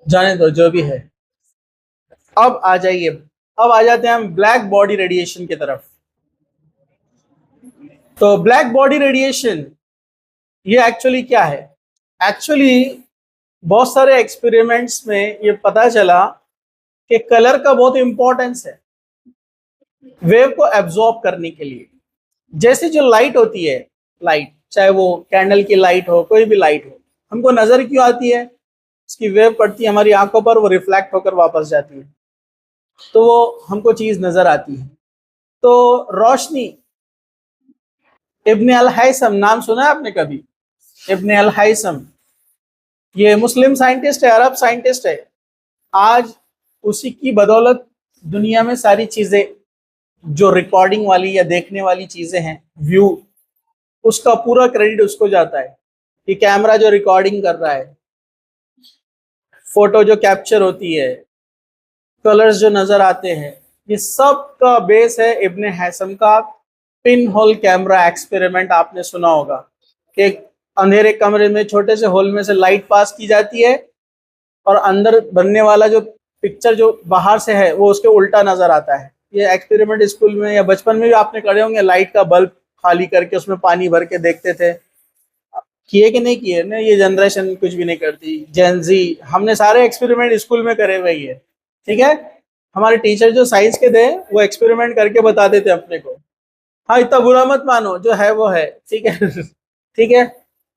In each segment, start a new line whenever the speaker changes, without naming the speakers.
जाने दो जो भी है। अब आ जाइए, अब आ जाते हैं हम ब्लैक बॉडी रेडिएशन की तरफ। तो ब्लैक बॉडी रेडिएशन ये एक्चुअली क्या है? एक्चुअली बहुत सारे एक्सपेरिमेंट्स में ये पता चला कि कलर का बहुत इंपॉर्टेंस है वेव को एब्जॉर्ब करने के लिए। जैसे जो लाइट होती है, लाइट चाहे वो कैंडल की लाइट हो, कोई भी लाइट हो, हमको नजर क्यों आती है? उसकी वेव पड़ती है हमारी आंखों पर, वो रिफ्लेक्ट होकर वापस जाती है, तो वो हमको चीज नजर आती है। तो रोशनी, इब्न अल हैसम नाम सुना है आपने कभी? इब्न अल हैसम ये मुस्लिम साइंटिस्ट है, अरब साइंटिस्ट है। आज उसी की बदौलत दुनिया में सारी चीजें जो रिकॉर्डिंग वाली या देखने वाली चीजें हैं, व्यू, उसका पूरा क्रेडिट उसको जाता है कि कैमरा जो रिकॉर्डिंग कर रहा है, फोटो जो कैप्चर होती है, कलर्स जो नजर आते हैं, ये सब का बेस है इब्न हैसम का पिन होल कैमरा एक्सपेरिमेंट। आपने सुना होगा कि एक अंधेरे कमरे में छोटे से होल में से लाइट पास की जाती है और अंदर बनने वाला जो पिक्चर जो बाहर से है वो उसके उल्टा नजर आता है। ये एक्सपेरिमेंट स्कूल में या बचपन में भी आपने करे होंगे, लाइट का बल्ब खाली करके उसमें पानी भर के देखते थे। किए कि नहीं किए? नहीं, ये जनरेशन कुछ भी नहीं करती, जेन जी। हमने सारे एक्सपेरिमेंट स्कूल में करे हुए ही है, ठीक है। हमारे टीचर जो साइंस के थे वो एक्सपेरिमेंट करके बताते थे अपने को। हाँ, इतना बुरा मत मानो, जो है वो है, ठीक है। ठीक है,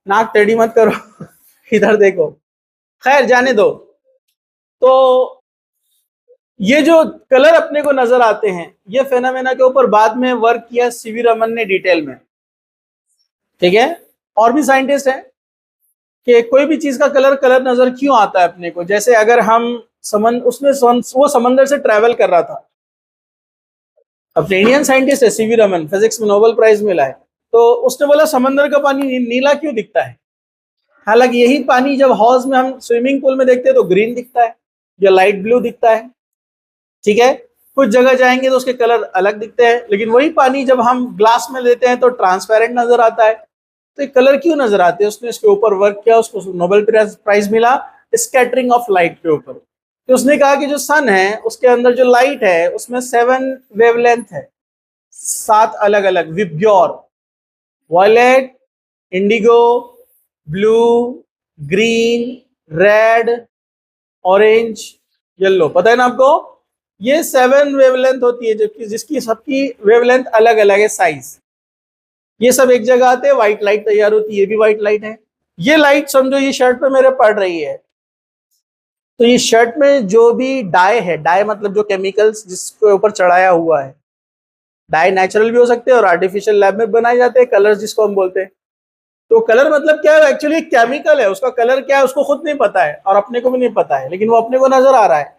नाक टेढ़ी मत करो। इधर देखो। खैर, जाने दो। तो ये जो कलर अपने को नजर आते हैं, ये फेनोमेना के ऊपर बाद में वर्क किया सीवी रमन ने डिटेल में, ठीक है। और भी साइंटिस्ट हैं कि कोई भी चीज का कलर कलर नजर क्यों आता है अपने को। जैसे अगर हम वो समंदर से ट्रेवल कर रहा था, अपने इंडियन साइंटिस्ट है सीवी रमन, फिजिक्स में नोबेल प्राइज मिला है। तो उसने बोला समंदर का पानी नीला क्यों दिखता है? हालांकि यही पानी जब हॉज में हम स्विमिंग पूल में देखते हैं तो ग्रीन दिखता है या लाइट ब्लू दिखता है, ठीक है। कुछ जगह जाएंगे तो उसके कलर अलग दिखते हैं, लेकिन वही पानी जब हम ग्लास में लेते हैं तो ट्रांसपेरेंट नजर आता है। तो ये कलर क्यों नजर आते हैं? उसने इसके ऊपर वर्क किया, उसको नोबेल प्राइज मिला स्कैटरिंग ऑफ लाइट के ऊपर। तो उसने कहा कि जो सन है उसके अंदर जो लाइट है उसमें 7 वेवलेंथ है, 7 अलग अलग VIBGYOR, violet, indigo, blue, green, red, orange, yellow. पता है ना आपको? ये 7 वेवलेंथ होती है, जबकि जिसकी सबकी वेवलेंथ अलग अलग है, साइज। ये सब एक जगह आते हैं, व्हाइट लाइट तैयार होती है। ये भी व्हाइट लाइट है। ये लाइट समझो ये शर्ट पे मेरे पड़ रही है, तो ये शर्ट में जो भी डाई है, डाई मतलब जो केमिकल्स जिसके ऊपर चढ़ाया हुआ है, डाई नेचुरल भी हो सकते हैं और आर्टिफिशियल लैब में बनाए जाते हैं, कलर्स जिसको हम बोलते हैं। तो कलर मतलब क्या है? एक्चुअली केमिकल है, उसका कलर क्या है उसको खुद नहीं पता है और अपने को भी नहीं पता है, लेकिन वो अपने को नजर आ रहा है।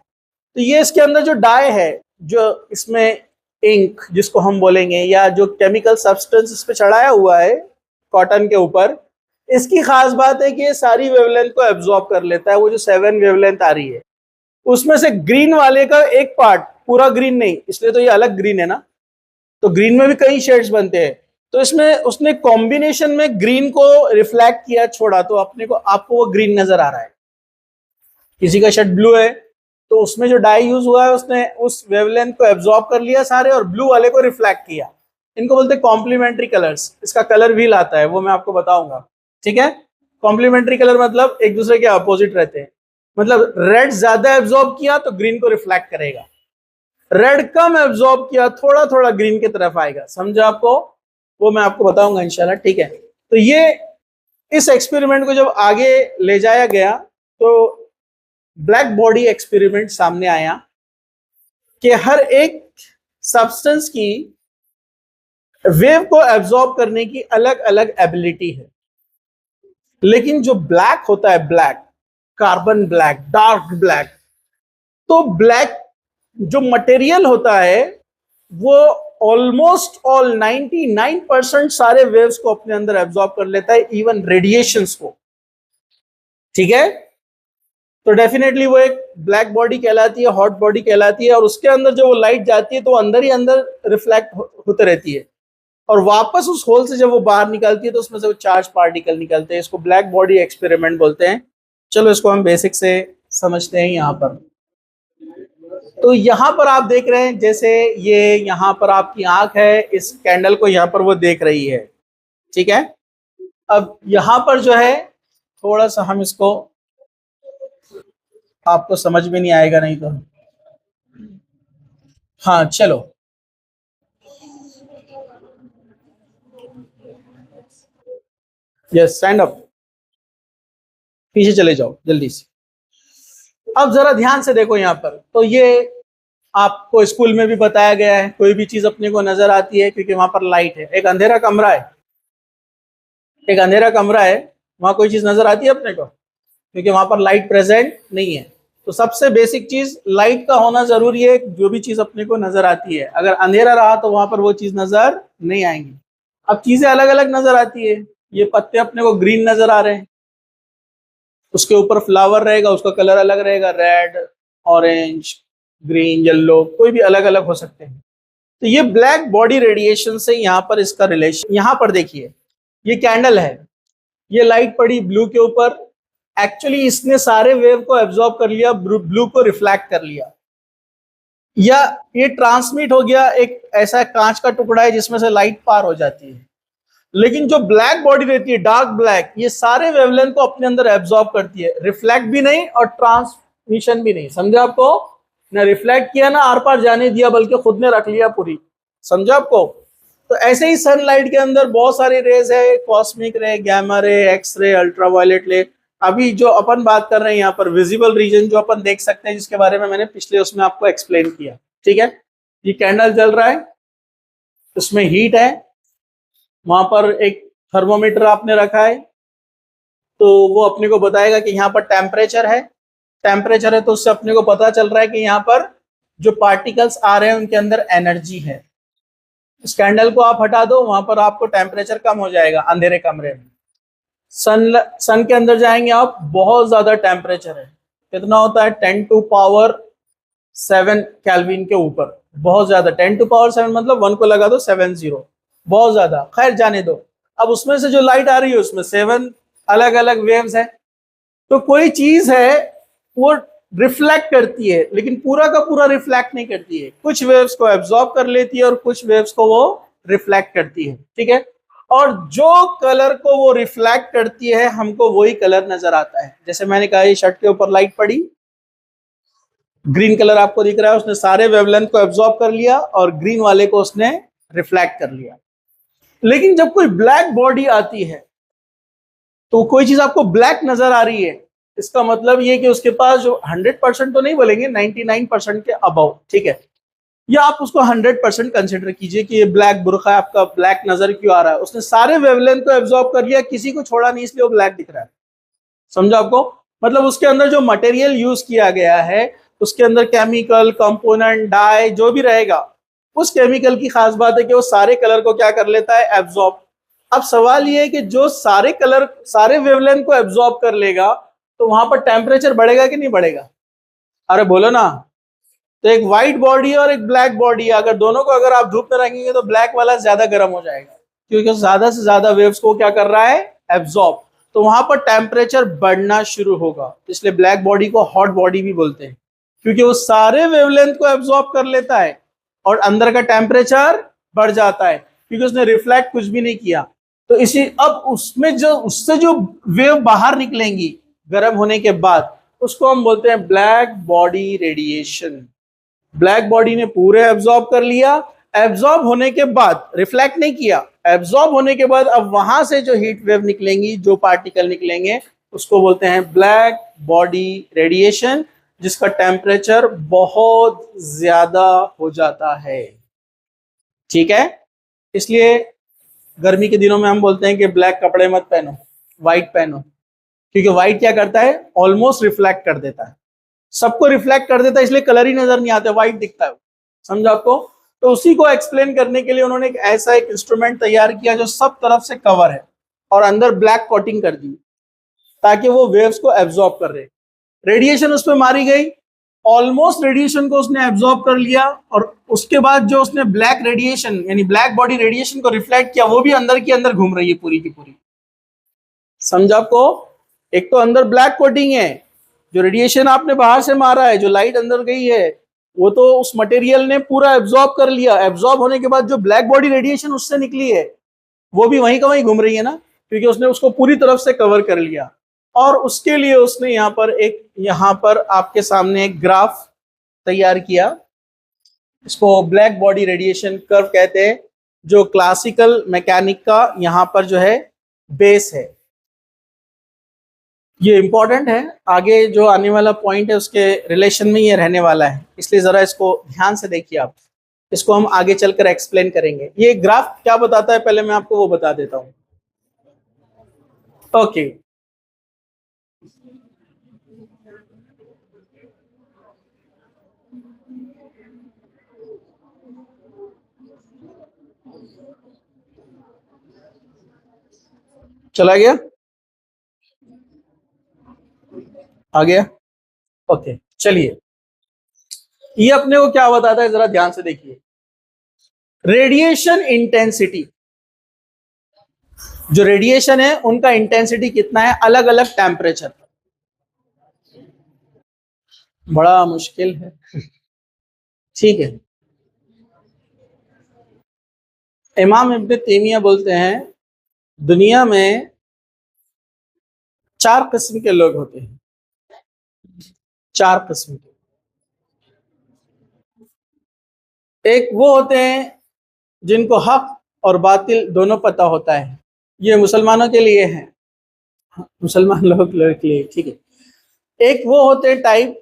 तो ये इसके अंदर जो डाई है, जो इसमें इंक जिसको हम बोलेंगे, या जो केमिकल सब्सटेंस इस पे चढ़ाया हुआ है कॉटन के ऊपर, इसकी खास बात है कि ये सारी वेवलेंथ को एब्जॉर्ब कर लेता है। वो जो 7 वेवलेंथ आ रही है उसमें से ग्रीन वाले का एक पार्ट, पूरा ग्रीन नहीं, इसलिए तो ये अलग ग्रीन है ना, तो ग्रीन में भी कई शेड्स बनते हैं। तो इसमें उसने कॉम्बिनेशन में ग्रीन को रिफ्लेक्ट किया, छोड़ा, तो अपने को आपको वो ग्रीन नजर आ रहा है। किसी का शेड ब्लू है तो उसमें जो डाई यूज हुआ है उसने उस वेवलेंथ को एब्जॉर्ब कर लिया सारे और ब्लू वाले को रिफ्लेक्ट किया। इनको बोलते हैं कॉम्प्लीमेंट्री कलर्स। इसका कलर व्हील आता है, वो मैं आपको बताऊंगा, ठीक है। कॉम्प्लीमेंट्री कलर मतलब एक दूसरे के अपोजिट रहते हैं। मतलब रेड ज्यादा एब्जॉर्ब किया तो ग्रीन को रिफ्लेक्ट करेगा, रेड कम एब्जॉर्ब किया थोड़ा थोड़ा ग्रीन की तरफ आएगा। समझा आपको? वो मैं आपको बताऊंगा इंशाल्लाह, ठीक है। तो ये इस एक्सपेरिमेंट को जब आगे ले जाया गया तो ब्लैक बॉडी एक्सपेरिमेंट सामने आया कि हर एक सब्सटेंस की वेव को एब्जॉर्ब करने की अलग अलग एबिलिटी है। लेकिन जो ब्लैक होता है, black, carbon black, dark black, तो ब्लैक जो मटेरियल होता है वो ऑलमोस्ट ऑल 99% सारे वेव्स को अपने अंदर एब्जॉर्ब कर लेता है, इवन रेडिएशंस को, ठीक है। तो डेफिनेटली वो एक ब्लैक बॉडी कहलाती है, हॉट बॉडी कहलाती है, और उसके अंदर जो वो लाइट जाती है तो अंदर ही अंदर रिफ्लेक्ट होते रहती है, और वापस उस होल से जब वो बाहर निकलती है तो उसमें से वो चार्ज पार्टिकल निकलते हैं। इसको ब्लैक बॉडी एक्सपेरिमेंट बोलते हैं। चलो इसको हम बेसिक से समझते हैं यहाँ पर। तो यहाँ पर आप देख रहे हैं, जैसे ये यहाँ पर आपकी आंख है, इस कैंडल को यहाँ पर वो देख रही है, ठीक है। अब यहाँ पर जो है थोड़ा सा हम इसको, आपको समझ में नहीं आएगा नहीं तो, हाँ चलो, यस स्टैंड अप, पीछे चले जाओ जल्दी से। अब जरा ध्यान से देखो यहाँ पर, तो ये आपको स्कूल में भी बताया गया है, कोई भी चीज अपने को नजर आती है क्योंकि वहां पर लाइट है। एक अंधेरा कमरा है, एक अंधेरा कमरा है, वहां कोई चीज नजर आती है अपने को क्योंकि वहां पर लाइट प्रेजेंट नहीं है। तो सबसे बेसिक चीज लाइट का होना जरूरी है, जो भी चीज अपने को नजर आती है। अगर अंधेरा रहा तो वहां पर वो चीज नजर नहीं आएंगी। अब चीजें अलग अलग नजर आती है, ये पत्ते अपने को ग्रीन नजर आ रहे हैं, उसके ऊपर फ्लावर रहेगा, उसका कलर अलग रहेगा, रेड, ऑरेंज, ग्रीन, येलो, कोई भी अलग अलग हो सकते हैं। तो ये ब्लैक बॉडी रेडिएशन से यहाँ पर इसका रिलेशन, यहाँ पर देखिए ये कैंडल है, ये लाइट पड़ी ब्लू के ऊपर, एक्चुअली इसने सारे वेव को एब्जॉर्ब कर लिया, ब्लू को रिफ्लेक्ट कर लिया, या ये ट्रांसमिट हो गया, एक ऐसा कांच का टुकड़ा है जिसमें से लाइट पार हो जाती है। लेकिन जो ब्लैक बॉडी रहती है, डार्क ब्लैक, ये सारे वेवलेंथ को अपने अंदर एब्जॉर्ब करती है, रिफ्लेक्ट भी नहीं और ट्रांसमिशन भी नहीं। समझा आपको? ना रिफ्लेक्ट किया ना आर पार जाने दिया, बल्कि खुद ने रख लिया पूरी। समझा आपको? तो ऐसे ही सनलाइट के अंदर बहुत सारी रेज है, कॉस्मिक रे, गैमा रे, एक्स रे, अल्ट्रावायलेट रे। अभी जो अपन बात कर रहे हैं यहाँ पर विजिबल रीजन जो अपन देख सकते हैं, जिसके बारे में मैंने पिछले उसमें आपको एक्सप्लेन किया, ठीक है। ये कैंडल जल रहा है, उसमें हीट है, वहां पर एक थर्मोमीटर आपने रखा है, तो वो अपने को बताएगा कि यहाँ पर टेम्परेचर है। टेम्परेचर है तो उससे अपने को पता चल रहा है कि यहाँ पर जो पार्टिकल्स आ रहे हैं उनके अंदर एनर्जी है। इस कैंडल को आप हटा दो, वहां पर आपको टेम्परेचर कम हो जाएगा अंधेरे कमरे में। सन के अंदर जाएंगे आप, बहुत ज्यादा टेम्परेचर है, कितना होता है 10⁻7 केल्विन के ऊपर, बहुत ज्यादा। 10⁻7 मतलब 1 को लगा दो 70, बहुत ज्यादा। खैर जाने दो। अब उसमें से जो लाइट आ रही है उसमें 7 अलग अलग वेव्स है। तो कोई चीज है वो रिफ्लेक्ट करती है, लेकिन पूरा का पूरा रिफ्लेक्ट नहीं करती है, कुछ वेव्स को एब्जॉर्ब कर लेती है और कुछ वेव्स को वो रिफ्लेक्ट करती है, ठीक है। और जो कलर को वो रिफ्लेक्ट करती है हमको वही कलर नजर आता है। जैसे मैंने कहा ये शर्ट के ऊपर लाइट पड़ी, ग्रीन कलर आपको दिख रहा है, उसने सारे वेवलेंथ को एब्जॉर्ब कर लिया और ग्रीन वाले को उसने रिफ्लेक्ट कर लिया। लेकिन जब कोई ब्लैक बॉडी आती है तो कोई चीज आपको ब्लैक नजर आ रही है, इसका मतलब ये कि उसके पास जो 100% तो नहीं बोलेंगे, 99% के अबव, ठीक है। या आप उसको 100% कंसिडर कीजिए कि ये ब्लैक बुर्का आपका ब्लैक नजर क्यों आ रहा है, उसने सारे वेवलेंथ को एब्जॉर्ब कर लिया, किसी को छोड़ा नहीं, इसलिए वो ब्लैक दिख रहा है। समझा आपको? मतलब उसके अंदर जो मटेरियल यूज किया गया है, उसके अंदर केमिकल, कंपोनेंट, डाई जो भी रहेगा, उस केमिकल की खास बात है कि वो सारे कलर को क्या कर लेता है, एब्जॉर्ब। अब सवाल ये है कि जो सारे कलर सारे वेवलेंथ को एब्जॉर्ब कर लेगा तो वहां पर टेम्परेचर बढ़ेगा कि नहीं बढ़ेगा? अरे बोलो ना। तो एक व्हाइट बॉडी और एक ब्लैक बॉडी, अगर दोनों को अगर आप धूप में रखेंगे तो ब्लैक वाला ज्यादा गर्म हो जाएगा, क्योंकि ज्यादा से ज्यादा वेव्स को क्या कर रहा है, एब्जॉर्ब। तो वहां पर टेम्परेचर बढ़ना शुरू होगा, इसलिए ब्लैक बॉडी को हॉट बॉडी भी बोलते हैं, क्योंकि वो सारे वेवलेंथ को एब्जॉर्ब कर लेता है और अंदर का टेम्परेचर बढ़ जाता है, क्योंकि उसने रिफ्लेक्ट कुछ भी नहीं किया। तो इसी अब उसमें जो उससे जो वेव बाहर निकलेंगी गर्म होने के बाद, उसको हम बोलते हैं black body radiation. Black body ने पूरे एब्जॉर्ब कर लिया, एब्जॉर्ब होने के बाद रिफ्लेक्ट नहीं किया, एब्जॉर्ब होने के बाद अब वहां से जो हीट वेव निकलेंगी, जो पार्टिकल निकलेंगे, उसको बोलते हैं ब्लैक बॉडी रेडिएशन, जिसका टेम्परेचर बहुत ज्यादा हो जाता है, ठीक है। इसलिए गर्मी के दिनों में हम बोलते हैं कि ब्लैक कपड़े मत पहनो, व्हाइट पहनो, क्योंकि व्हाइट क्या करता है, ऑलमोस्ट रिफ्लेक्ट कर देता है, सबको रिफ्लेक्ट कर देता है, इसलिए कलर ही नजर नहीं आता, व्हाइट दिखता है। समझा आपको? तो उसी को एक्सप्लेन करने के लिए उन्होंने एक ऐसा एक इंस्ट्रूमेंट तैयार किया जो सब तरफ से कवर है और अंदर ब्लैक कोटिंग कर दी, ताकि वो वेव्स को एब्जॉर्ब कर रहे। रेडिएशन उस पर मारी गई, ऑलमोस्ट रेडिएशन को उसने एब्जॉर्ब कर लिया, और उसके बाद जो उसने ब्लैक रेडिएशन यानी ब्लैक बॉडी रेडिएशन को रिफ्लेक्ट किया, वो भी अंदर के अंदर घूम रही है पूरी की पूरी। समझा आपको? एक तो अंदर ब्लैक कोटिंग है जो रेडिएशन आपने बाहर से मारा है, जो लाइट अंदर गई है, वो तो उस मटेरियल ने पूरा एब्जॉर्ब कर लिया। एब्जॉर्ब होने के बाद जो ब्लैक बॉडी रेडिएशन उससे निकली है, वो भी वहीं का वहीं घूम रही है ना, क्योंकि उसने उसको पूरी तरफ से कवर कर लिया। और उसके लिए उसने यहाँ पर आपके सामने एक ग्राफ तैयार किया। इसको ब्लैक बॉडी रेडिएशन कर्व कहते हैं, जो क्लासिकल मैकेनिक का यहाँ पर जो है बेस है। ये इंपॉर्टेंट है, आगे जो आने वाला पॉइंट है उसके रिलेशन में ये रहने वाला है, इसलिए जरा इसको ध्यान से देखिए आप। इसको हम आगे चलकर एक्सप्लेन करेंगे। ये ग्राफ क्या बताता है, पहले मैं आपको वो बता देता हूँ। ओके, चला गया, आ गया। ओके, चलिए, ये अपने को क्या बताता है जरा ध्यान से देखिए। रेडिएशन इंटेंसिटी, जो रेडिएशन है उनका इंटेंसिटी कितना है अलग अलग टेम्परेचर पर। बड़ा मुश्किल है, ठीक है। इमाम इब्न तैमिया बोलते हैं दुनिया में 4 किस्म के लोग होते हैं, 4 किस्म के। एक वो होते हैं जिनको हक और बातिल दोनों पता होता है, ये मुसलमानों के लिए है, मुसलमान लोगों के लिए, ठीक है। एक वो होते हैं टाइप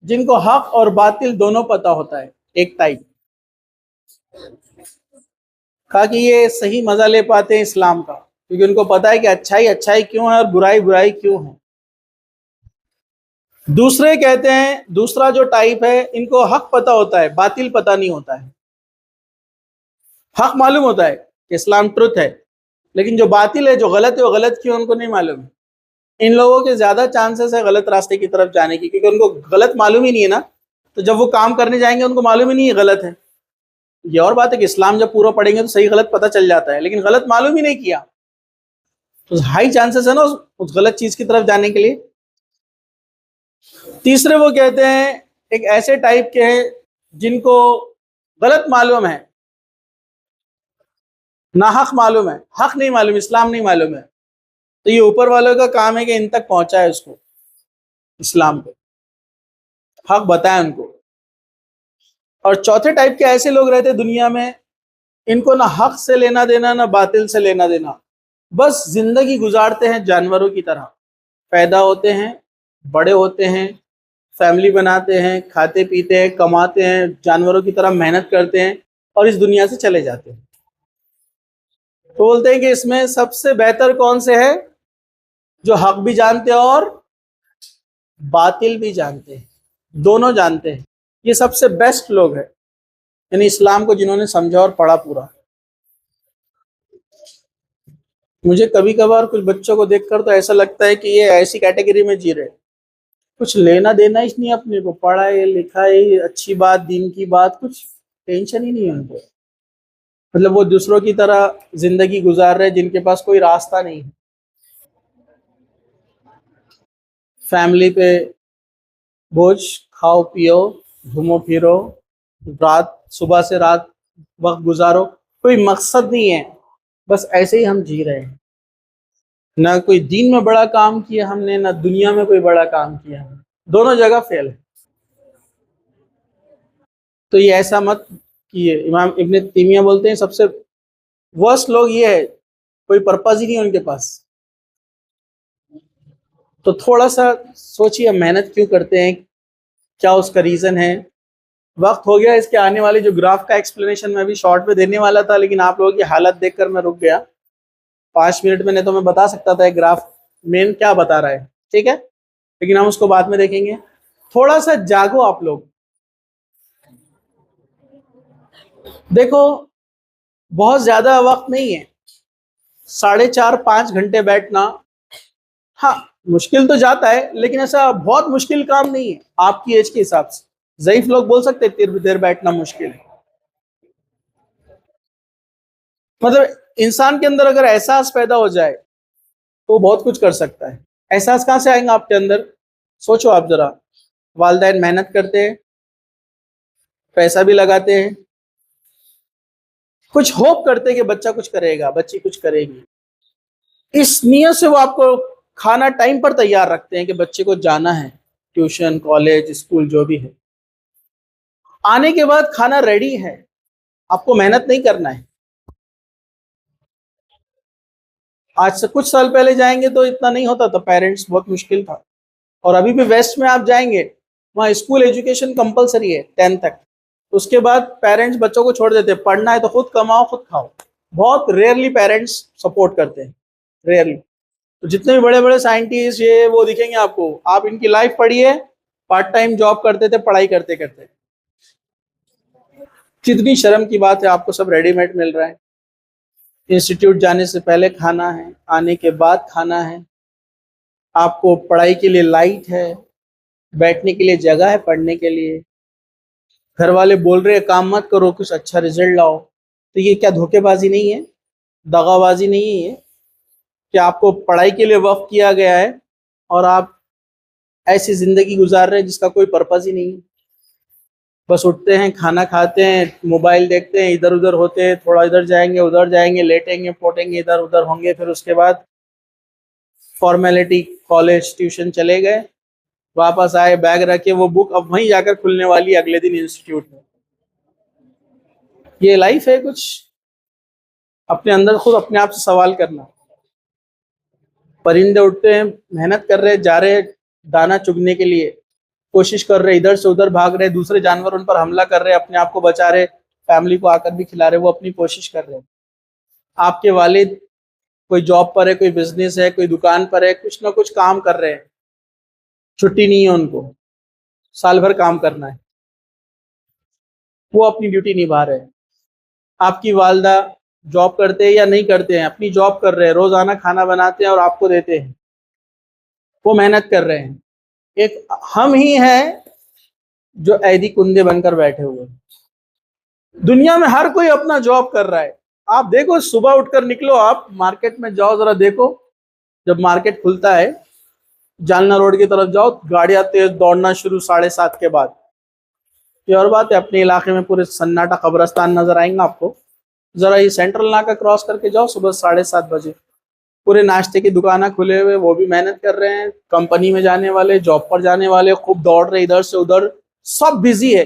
जिनको हक और बातिल दोनों पता होता है, एक टाइप। कहा कि ये सही मजा ले पाते हैं इस्लाम का, क्योंकि उनको पता है कि अच्छाई अच्छाई क्यों है और बुराई बुराई क्यों है। दूसरे कहते हैं, दूसरा जो टाइप है, इनको हक पता होता है, बातिल पता नहीं होता है। हक मालूम होता है कि इस्लाम ट्रुथ है, लेकिन जो बातिल है, जो गलत है, वो गलत क्यों उनको नहीं मालूम है। इन लोगों के ज्यादा चांसेस है गलत रास्ते की तरफ जाने की, क्योंकि उनको गलत मालूम ही नहीं है ना। तो जब वो काम करने जाएंगे उनको मालूम ही नहीं है गलत है। ये और बात है कि इस्लाम जब पूरा पढ़ेंगे तो सही गलत पता चल जाता है, लेकिन गलत मालूम ही नहीं किया तो हाई चांसेस है ना उस गलत चीज की तरफ जाने के लिए। तीसरे वो कहते हैं, एक ऐसे टाइप के हैं जिनको गलत मालूम है, ना हक मालूम है, हक नहीं मालूम, इस्लाम नहीं मालूम है। तो ये ऊपर वालों का काम है कि इन तक पहुंचाए उसको, इस्लाम को, हक बताए उनको। और चौथे टाइप के ऐसे लोग रहते दुनिया में, इनको ना हक से लेना देना ना बातिल से लेना देना, बस जिंदगी गुजारते हैं जानवरों की तरह। पैदा होते हैं, बड़े होते हैं, फैमिली बनाते हैं, खाते पीते हैं, कमाते हैं, जानवरों की तरह मेहनत करते हैं और इस दुनिया से चले जाते हैं। तो बोलते हैं कि इसमें सबसे बेहतर कौन से है, जो हक भी जानते हैं और बातिल भी जानते हैं, दोनों जानते हैं। ये सबसे बेस्ट लोग हैं, यानी इस्लाम को जिन्होंने समझा और पढ़ा पूरा। मुझे कभी कभार कुछ बच्चों को देखकर तो ऐसा लगता है कि ये ऐसी कैटेगरी में जी रहे, कुछ लेना देना ही नहीं अपने को, पढ़ाई लिखाई अच्छी बात, दीन की बात, कुछ टेंशन ही नहीं है उनको। मतलब वो दूसरों की तरह जिंदगी गुजार रहे जिनके पास कोई रास्ता नहीं है। फैमिली पे बोझ, खाओ पियो, घूमो फिरो, रात सुबह से रात वक्त गुजारो, कोई मकसद नहीं है, बस ऐसे ही हम जी रहे हैं। ना कोई दीन में बड़ा काम किया हमने, ना दुनिया में कोई बड़ा काम किया हमने, दोनों जगह फेल है। तो ये ऐसा मत किए। इमाम इब्न तैमिया बोलते हैं सबसे वर्स्ट लोग ये है, कोई पर्पज ही नहीं है उनके पास। तो थोड़ा सा सोचिए, मेहनत क्यों करते हैं, क्या उसका रीजन है। वक्त हो गया, इसके आने वाले जो ग्राफ का एक्सप्लेनेशन मैं भी शॉर्ट में देने वाला था, लेकिन आप लोगों की हालत देखकर मैं रुक गया। 5 मिनट में नहीं तो मैं बता सकता था ग्राफ मेन क्या बता रहा है, ठीक है, लेकिन हम उसको बाद में देखेंगे। थोड़ा सा जागो आप लोग, देखो बहुत ज्यादा वक्त नहीं है, 4.5-5 घंटे बैठना। हाँ, मुश्किल तो जाता है, लेकिन ऐसा बहुत मुश्किल काम नहीं है आपकी एज के हिसाब से। ज़ईफ लोग बोल सकते हैं देर देर बैठना मुश्किल है। मतलब इंसान के अंदर अगर एहसास पैदा हो जाए तो वो बहुत कुछ कर सकता है। एहसास कहाँ से आएगा आपके अंदर, सोचो आप जरा, वालिदैन मेहनत करते हैं, पैसा भी लगाते हैं, कुछ होप करते हैं कि बच्चा कुछ करेगा, बच्ची कुछ करेगी, इस नियत से वो आपको खाना टाइम पर तैयार रखते हैं कि बच्चे को जाना है ट्यूशन, कॉलेज, स्कूल, जो भी है। आने के बाद खाना रेडी है, आपको मेहनत नहीं करना है। आज से कुछ साल पहले जाएंगे तो इतना नहीं होता था, पेरेंट्स बहुत मुश्किल था। और अभी भी वेस्ट में आप जाएंगे, वहाँ स्कूल एजुकेशन कंपलसरी है 10 तक। उसके बाद पेरेंट्स बच्चों को छोड़ देते हैं, पढ़ना है तो खुद कमाओ खुद खाओ। बहुत रेयरली पेरेंट्स सपोर्ट करते हैं, रेयरली। तो जितने भी बड़े बड़े साइंटिस्ट ये वो दिखेंगे आपको, आप इनकी लाइफ पढ़िए, पार्ट टाइम जॉब करते थे पढ़ाई करते करते। कितनी शर्म की बात है, आपको सब रेडीमेड मिल रहा है। इंस्टीट्यूट जाने से पहले खाना है, आने के बाद खाना है, आपको पढ़ाई के लिए लाइट है, बैठने के लिए जगह है, पढ़ने के लिए। घर वाले बोल रहे हैं काम मत करो, कुछ अच्छा रिजल्ट लाओ। तो ये क्या धोखेबाजी नहीं है, दगाबाजी नहीं है कि आपको पढ़ाई के लिए वक्फ किया गया है और आप ऐसी जिंदगी गुजार रहे हैं जिसका कोई पर्पज ही नहीं है। बस उठते हैं, खाना खाते हैं, मोबाइल देखते हैं, इधर उधर होते हैं, थोड़ा इधर जाएंगे उधर जाएंगे, लेटेंगे पोटेंगे, इधर उधर होंगे, फिर उसके बाद फॉर्मेलिटी, कॉलेज ट्यूशन चले गए, वापस आए, बैग रखे, वो बुक अब वहीं जाकर खुलने वाली है अगले दिन इंस्टीट्यूट में। ये लाइफ है कुछ? अपने अंदर खुद अपने आप से सवाल करना। परिंदे उठते हैं, मेहनत कर रहे, जा रहे दाना चुगने के लिए, कोशिश कर रहे, इधर से उधर भाग रहे, दूसरे जानवर उन पर हमला कर रहे, अपने आप को बचा रहे, फैमिली को आकर भी खिला रहे, वो अपनी कोशिश कर रहे हैं। आपके वालिद कोई जॉब पर है, कोई बिजनेस है, कोई दुकान पर है, कुछ ना कुछ काम कर रहे हैं, छुट्टी नहीं है उनको, साल भर काम करना है, वो अपनी ड्यूटी निभा रहे हैं। आपकी वालदा जॉब करते हैं या नहीं करते हैं, अपनी जॉब कर रहे हैं, रोजाना खाना बनाते हैं और आपको देते हैं, वो मेहनत कर रहे हैं। एक हम ही हैं जो ऐदी कुंदे बनकर बैठे हुए हैं। दुनिया में हर कोई अपना जॉब कर रहा है। आप देखो, सुबह उठकर निकलो, आप मार्केट में जाओ, जरा देखो, जब मार्केट खुलता है जालना रोड की तरफ जाओ, गाड़ियां तेज दौड़ना शुरू 7:30 के बाद। ये और बात है, अपने इलाके में पूरे सन्नाटा कब्रस्तान नजर आएंगे आपको। जरा ये सेंट्रल नाका क्रॉस करके जाओ सुबह 7:30 बजे, पूरे नाश्ते की दुकानें खुले हुए, वो भी मेहनत कर रहे हैं, कंपनी में जाने वाले, जॉब पर जाने वाले खूब दौड़ रहे, इधर से उधर, सब बिजी है।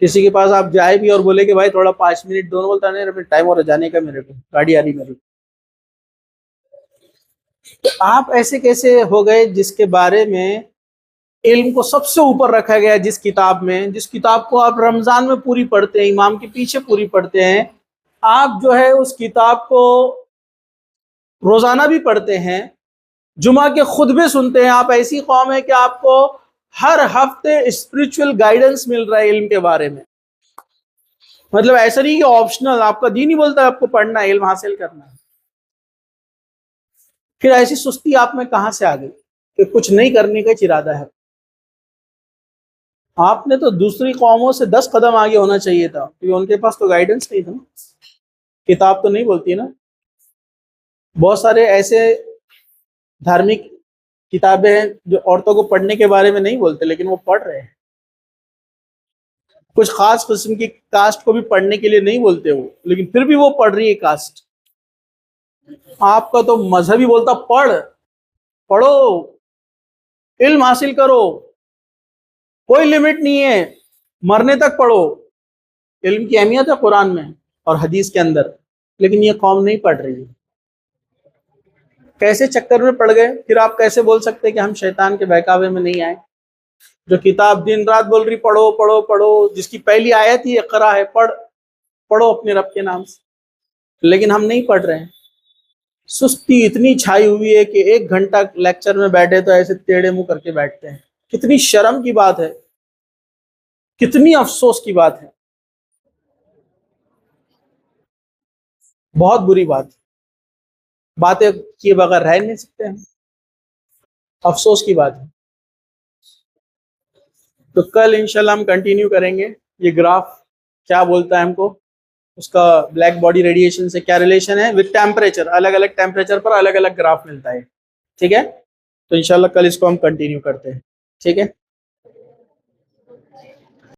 किसी के पास आप जाए भी और बोले कि भाई थोड़ा 5 मिनट दोनों, बोलता नहीं, टाइम और जाने का, मेरे को गाड़ी आ रही मेरी। तो आप ऐसे कैसे हो गए जिसके बारे में इल्म को सबसे ऊपर रखा गया, जिस किताब में, जिस किताब को आप रमजान में पूरी पढ़ते हैं, इमाम के पीछे पूरी पढ़ते हैं, आप जो है उस किताब को रोजाना भी पढ़ते हैं, जुमा के खुतबे सुनते हैं। आप ऐसी कौम है कि आपको हर हफ्ते स्पिरिचुअल गाइडेंस मिल रहा है इल्म के बारे में। मतलब ऐसा नहीं कि ऑप्शनल, आपका दीन ही बोलता है आपको पढ़ना है, इल्म हासिल करना है। फिर ऐसी सुस्ती आप में कहां से आ गई कि कुछ नहीं करने का इरादा है? आपने तो दूसरी कौमों से 10 कदम आगे होना चाहिए था, क्योंकि उनके पास तो गाइडेंस नहीं था, किताब तो नहीं बोलती ना। बहुत सारे ऐसे धार्मिक किताबें हैं जो औरतों को पढ़ने के बारे में नहीं बोलते, लेकिन वो पढ़ रहे हैं। कुछ खास किस्म की कास्ट को भी पढ़ने के लिए नहीं बोलते वो, लेकिन फिर भी वो पढ़ रही है कास्ट। आपका तो मजहब ही बोलता पढ़ो, इल्म हासिल करो, कोई लिमिट नहीं है, मरने तक पढ़ो। इल्म की अहमियत है कुरान में और हदीस के अंदर, लेकिन ये कौम नहीं पढ़ रही है। कैसे चक्कर में पड़ गए? फिर आप कैसे बोल सकते हैं कि हम शैतान के बहकावे में नहीं आए? जो किताब दिन रात बोल रही पढ़ो पढ़ो पढ़ो, जिसकी पहली आयत ही इक़रा है, पढ़ो अपने रब के नाम से, लेकिन हम नहीं पढ़ रहे हैं। सुस्ती इतनी छाई हुई है कि 1 घंटा लेक्चर में बैठे तो ऐसे टेढ़े मुंह करके बैठते हैं। कितनी शर्म की बात है, कितनी अफसोस की बात है, बहुत बुरी बात। बातें किए बगैर रह नहीं सकते हैं, अफसोस की बात है। तो कल इंशाल्लाह हम कंटिन्यू करेंगे ये ग्राफ क्या बोलता है हमको, उसका ब्लैक बॉडी रेडिएशन से क्या रिलेशन है विद टेम्परेचर। अलग अलग टेम्परेचर पर अलग अलग ग्राफ मिलता है, ठीक है। तो इंशाल्लाह कल इसको हम कंटिन्यू करते हैं, ठीक है।